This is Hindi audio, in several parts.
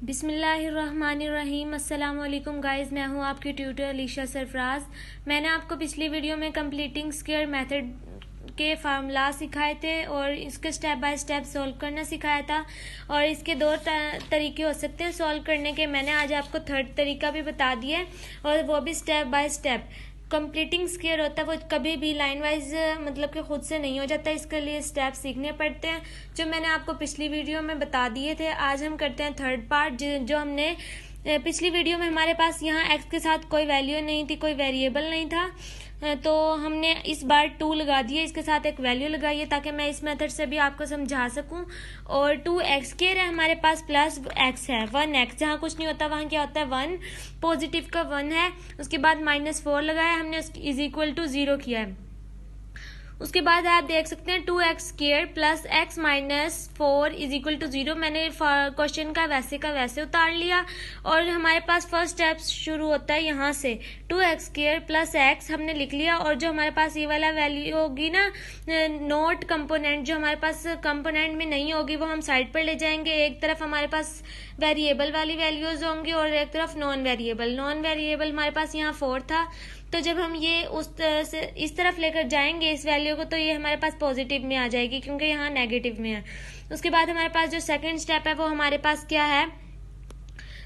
बिस्मिल्लाहिर्रहमानिर्रहीम। अस्सलाम वालेकुम गाइस, मैं हूं आपकी ट्यूटर अलीशा सरफराज। मैंने आपको पिछली वीडियो में कंप्लीटिंग स्क्वायर मेथड के फार्मूला सिखाए थे और इसके स्टेप बाय स्टेप सॉल्व करना सिखाया था। और इसके दो तरीके हो सकते हैं सॉल्व करने के। मैंने आज आपको थर्ड तरीका भी बता दिया है और वो भी step by step. Completing square होता है वो कभी भी लाइन वाइज मतलब कि खुद से नहीं हो जाता, इसके लिए स्टेप सीखने पड़ते हैं जो मैंने आपको पिछली वीडियो में बता दिए थे। आज हम करते हैं थर्ड पार्ट। जो हमने पिछली वीडियो में हमारे पास यहाँ एक्स के साथ कोई वैल्यू नहीं थी, कोई वेरिएबल नहीं था, तो हमने इस बार 2 लगा दिए, इसके साथ एक वैल्यू लगाई है ताकि मैं इस मेथड से भी आपको समझा सकूं। और 2x² है हमारे पास प्लस x है 1x, जहाँ कुछ नहीं होता वहाँ क्या होता है 1, पॉजिटिव का 1 है। उसके बाद -4 लगाया हमने, उसकी इज इक्वल टू 0 किया है। उसके बाद आप देख सकते हैं 2x² plus x minus 4 is equal to 0। मैंने क्वेश्चन का वैसे उतार लिया और हमारे पास फर्स्ट स्टेप शुरू होता है यहाँ से। 2x² प्लस x हमने लिख लिया और जो हमारे पास ये वाला वैल्यू होगी ना नॉट कंपोनेंट, जो हमारे पास कंपोनेंट में नहीं होगी वो हम साइड पर ले जाएंगे। एक तरफ हमारे पास वेरिएबल वाली वैल्यूज होंगी और एक तरफ नॉन वेरिएबल हमारे पास यहाँ 4 था, तो जब हम ये उस तरह से इस तरफ लेकर जाएंगे इस वैल्यू को तो ये हमारे पास पॉजिटिव में आ जाएगी क्योंकि यहाँ नेगेटिव में है। उसके बाद हमारे पास जो सेकंड स्टेप है वो हमारे पास क्या है,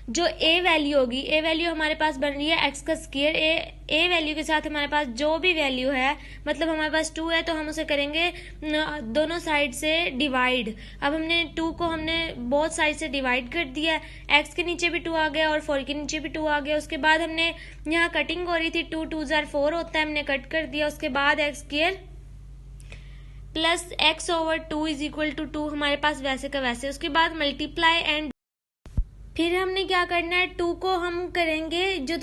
जो ए वैल्यू होगी, ए वैल्यू हमारे पास बन रही है एक्स का स्क्वायर। ए वैल्यू के साथ हमारे पास जो भी वैल्यू है, मतलब हमारे पास 2 है तो हम उसे करेंगे दोनों साइड से डिवाइड। अब हमने 2 को हमने बोथ साइड से डिवाइड कर दिया, एक्स के नीचे भी 2 आ गया और 4 के नीचे भी 2 आ गया। उसके बाद हमने यहाँ कटिंग हो रही थी, 2 2 जार 4 होता है, हमने कट कर दिया। उसके बाद x² plus x over 2 is equal to 2 हमारे पास वैसे का वैसे। उसके बाद मल्टीप्लाई एंड फिर हमने क्या करना है, 2 को हम करेंगे, जो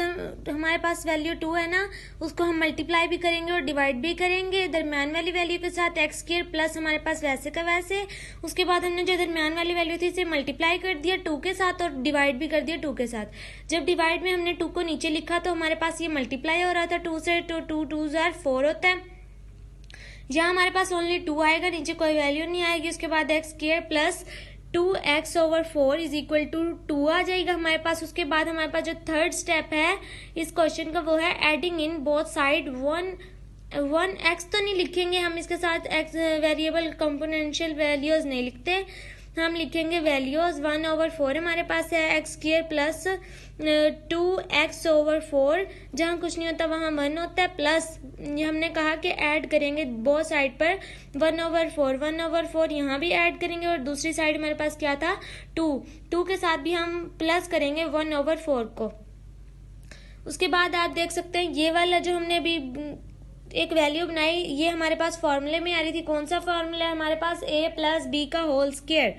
हमारे पास वैल्यू 2 है ना उसको हम मल्टीप्लाई भी करेंगे और डिवाइड भी करेंगे दरम्यान वाली वैल्यू के साथ x² प्लस हमारे पास वैसे का वैसे। उसके बाद हमने जो दरम्यान वाली वैल्यू थी इसे मल्टीप्लाई कर दिया 2 के साथ और डिवाइड भी कर दिया 2 के साथ। जब डिवाइड में हमने 2 को नीचे लिखा तो हमारे पास ये मल्टीप्लाई हो रहा था 2 से, तो 2 2 जार 4 होता है। यहाँ हमारे पास ओनली 2 आएगा, नीचे कोई वैल्यू नहीं आएगी। उसके बाद x² plus 2x over 4 is equal to 2 आ जाएगा हमारे पास। उसके बाद हमारे पास जो थर्ड स्टेप है इस क्वेश्चन का वो है adding in both side 1x तो नहीं लिखेंगे हम, इसके साथ x वेरिएबल कंपोनेंशियल वैल्यूज नहीं लिखते, हम लिखेंगे वैल्यूज। 1 ओवर 4 हमारे पास है x² प्लस 2x ओवर 4, जहाँ कुछ नहीं होता वहाँ 1 होता है, प्लस हमने कहा कि ऐड करेंगे बोथ साइड पर 1 ओवर 4 यहाँ भी ऐड करेंगे और दूसरी साइड हमारे पास क्या था 2 के साथ भी हम प्लस करेंगे 1 ओवर 4 को। उसके बाद आप देख सकते हैं ये वाला जो हमने अभी एक वैल्यू बनाई ये हमारे पास फॉर्मूले में आ रही थी। कौन सा फॉर्मूला है हमारे पास, a प्लस बी का whole square.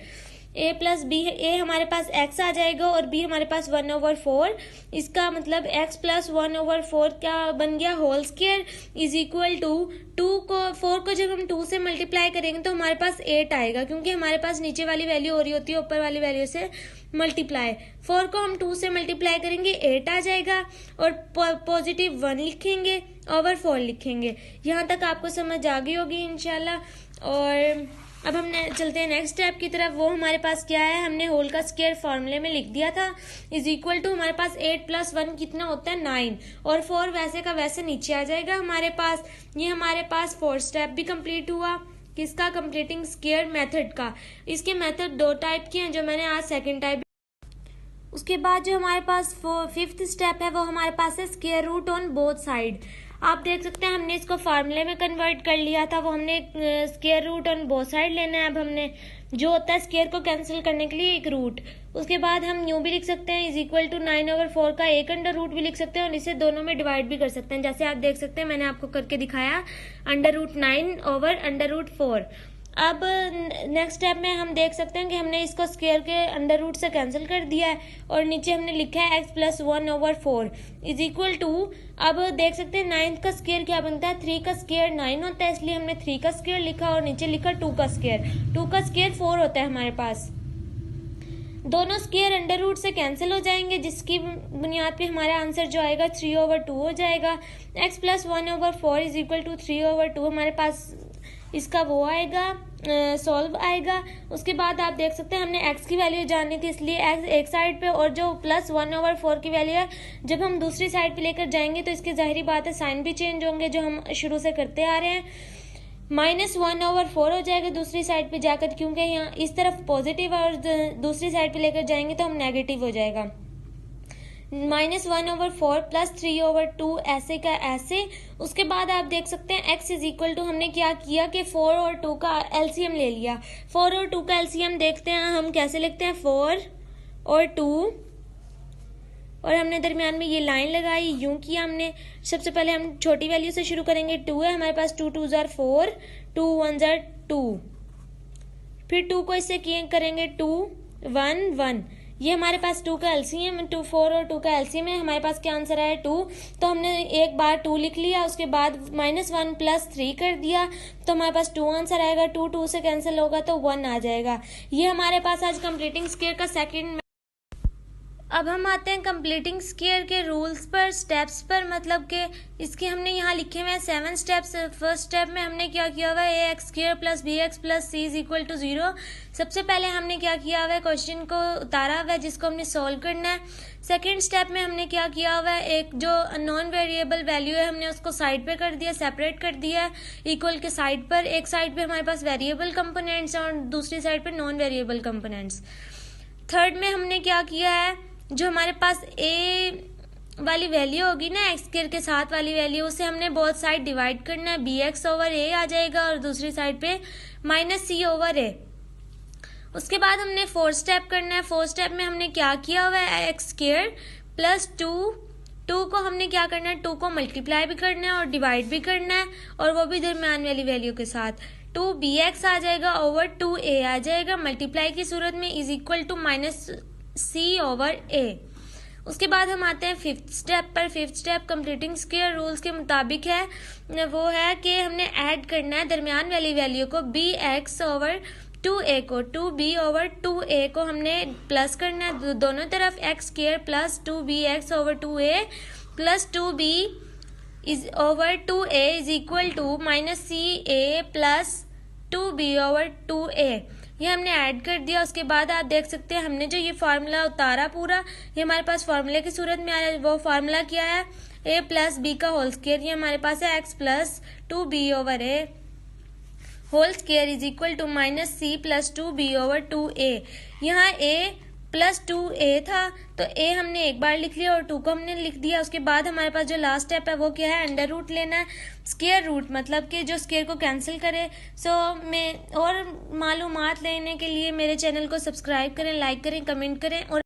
a plus B, A हमारे पास x आ जाएगा और b हमारे पास 1 ओवर 4, इसका मतलब x प्लस 1 ओवर 4 क्या बन गया whole square is equal to 4 को जब हम 2 से मल्टीप्लाई करेंगे तो हमारे पास 8 आएगा, क्योंकि हमारे पास नीचे वाली वैल्यू हो रही होती है ऊपर वाली वैल्यू से मल्टीप्लाई। 4 को हम 2 से मल्टीप्लाई करेंगे 8 आ जाएगा और पॉजिटिव 1 लिखेंगे ओवर 4 लिखेंगे। यहाँ तक आपको समझ आ गई होगी इंशाल्लाह। और अब हम चलते हैं नेक्स्ट स्टेप की तरफ। वो हमारे पास क्या है, हमने होल का स्क्वायर फॉर्मूले में लिख दिया था इज इक्वल टू हमारे पास 8 प्लस 1 कितना होता है 9 और 4 वैसे का वैसे नीचे आ जाएगा हमारे पास। ये हमारे पास 4 स्टेप भी कंप्लीट हुआ, किसका, कंप्लीटिंग स्क्वायर मेथड का। इसके मेथड 2 टाइप के हैं जो मैंने आज सेकेंड टाइप। उसके बाद जो हमारे पास 5th स्टेप है वो हमारे पास है square root on both side. आप देख सकते हैं हमने इसको फार्मूले में कन्वर्ट कर लिया था, वो हमने square root on both side लेना है। अब हमने जो होता है स्क्वायर को कैंसिल करने के लिए एक रूट, उसके बाद हम यूं भी लिख सकते हैं इज इक्वल टू 9 ओवर 4 का एक अंडर रूट भी लिख सकते हैं और इसे दोनों में डिवाइड भी कर सकते हैं। जैसे आप देख सकते हैं मैंने आपको करके दिखाया under root 9 over under root 4। अब नेक्स्ट स्टेप में हम देख सकते हैं कि हमने इसको स्क्वायर के अंडर रूट से कैंसिल कर दिया है और नीचे हमने लिखा है x plus 1 over 4 is equal to, अब देख सकते हैं 9 का स्क्वायर क्या बनता है, 3 का स्क्वायर 9 होता है, इसलिए हमने 3 का स्क्वायर लिखा और नीचे लिखा 2 का स्क्वायर। 2 का स्क्वायर 4 होता है हमारे पास। दोनों स्क्वायर अंडर रूट से कैंसिल हो जाएंगे जिसकी बुनियाद पे हमारा आंसर जो आएगा 3 ओवर 2 हो जाएगा। x plus 1 over 4 is equal to 3 over 2 हमारे पास इसका वो आएगा, सॉल्व आएगा। उसके बाद आप देख सकते हैं हमने x की वैल्यू जाननी थी, इसलिए x एक साइड पे और जो +1/4 की वैल्यू है जब हम दूसरी साइड पे लेकर जाएंगे तो इसकी जाहिर बात है साइन भी चेंज होंगे, जो हम शुरू से करते आ रहे हैं। -1/4 हो जाएगा दूसरी साइड पे जाकर, क्योंकि यहाँ इस तरफ पॉजिटिव और दूसरी साइड पे लेकर जाएंगे तो हम नेगेटिव हो जाएगा। -1/4 +3/2 ऐसे का ऐसे। उसके बाद आप देख सकते हैं x इज इक्वल टू, हमने क्या किया कि 4 और 2 का एलसीएम ले लिया। 4 और 2 का एलसीएम देखते हैं हम कैसे लिखते हैं, 4 और 2, और हमने दरमियान में ये लाइन लगाई, यूं किया हमने। सबसे पहले हम छोटी वैल्यू से शुरू करेंगे, 2 है हमारे पास, 2 2 ज़ार 4, 2 1 ज़ार 2, फिर 2 को इससे करेंगे 2 1 1, ये हमारे पास 2 का एलसीएम, 2 4 और 2 का एलसीएम है। हमारे पास क्या आंसर आया 2, तो हमने एक बार 2 लिख लिया, उसके बाद -1 + 3 कर दिया, तो हमारे पास 2 आंसर आएगा। 2 2 से कैंसिल होगा तो 1 आ जाएगा। ये हमारे पास आज कंप्लीटिंग स्क्वायर का सेकंड। अब हम आते हैं कंप्लीटिंग स्क्वायर के रूल्स पर, स्टेप्स पर, मतलब कि इसके हमने यहाँ लिखे हुए हैं 7 स्टेप्स। फर्स्ट स्टेप में हमने क्या किया हुआ है, ax² + bx + c = 0। सबसे पहले हमने क्या किया हुआ है, क्वेश्चन को उतारा हुआ है जिसको हमने सॉल्व करना है। सेकेंड स्टेप में हमने क्या किया हुआ है, एक जो नॉन वेरिएबल वैल्यू है हमने उसको साइड पे कर दिया, सेपरेट कर दिया इक्वल के साइड पर। एक साइड पे हमारे पास वेरिएबल कंपोनेंट्स और दूसरी साइड पर नॉन वेरिएबल कंपोनेंट्स। थर्ड में हमने क्या किया है, जो हमारे पास a वाली वैल्यू होगी ना, x² के साथ वाली वैल्यू, उसे हमने बोथ साइड डिवाइड करना है, bx/a आ जाएगा और दूसरी साइड पे -c/a। उसके बाद हमने फोर्थ स्टेप करना है। फोर्थ स्टेप में हमने क्या किया हुआ है, x² + 2 को हमने क्या करना है, 2 को मल्टीप्लाई भी करना है और डिवाइड भी करना है, और वो भी दरम्यान वाली वैल्यू के साथ। 2bx आ जाएगा ओवर 2a आ जाएगा मल्टीप्लाई की सूरत में, इज इक्वल टू -c/a। उसके बाद हम आते हैं फिफ्थ स्टेप पर। Fifth step completing square rules के मुताबिक है, वो है कि हमने ऐड करना है दरमियान वाली वैल्यू को, bx/2a को 2b/2a को हमने प्लस करना है दोनों तरफ, x² + 2bx/2a + 2b/2a is equal to -ca + 2b/2a। ये हमने ऐड कर दिया। उसके बाद आप देख सकते हैं हमने जो ये फार्मूला उतारा पूरा, ये हमारे पास फार्मूले की सूरत में आया। वो फार्मूला क्या है, a + b का होल स्क्वायर, ये हमारे पास है x + 2b/a whole square is equal to -c + 2b/2a। यहाँ a + 2a था तो a हमने एक बार लिख लिया और 2 को हमने लिख दिया। उसके बाद हमारे पास जो लास्ट स्टेप है वो क्या है, अंडर रूट लेना है, स्क्वायर रूट, मतलब कि जो स्क्वायर को कैंसिल करे। मैं और मालूमात लेने के लिए मेरे चैनल को सब्सक्राइब करें, लाइक करें, कमेंट करें और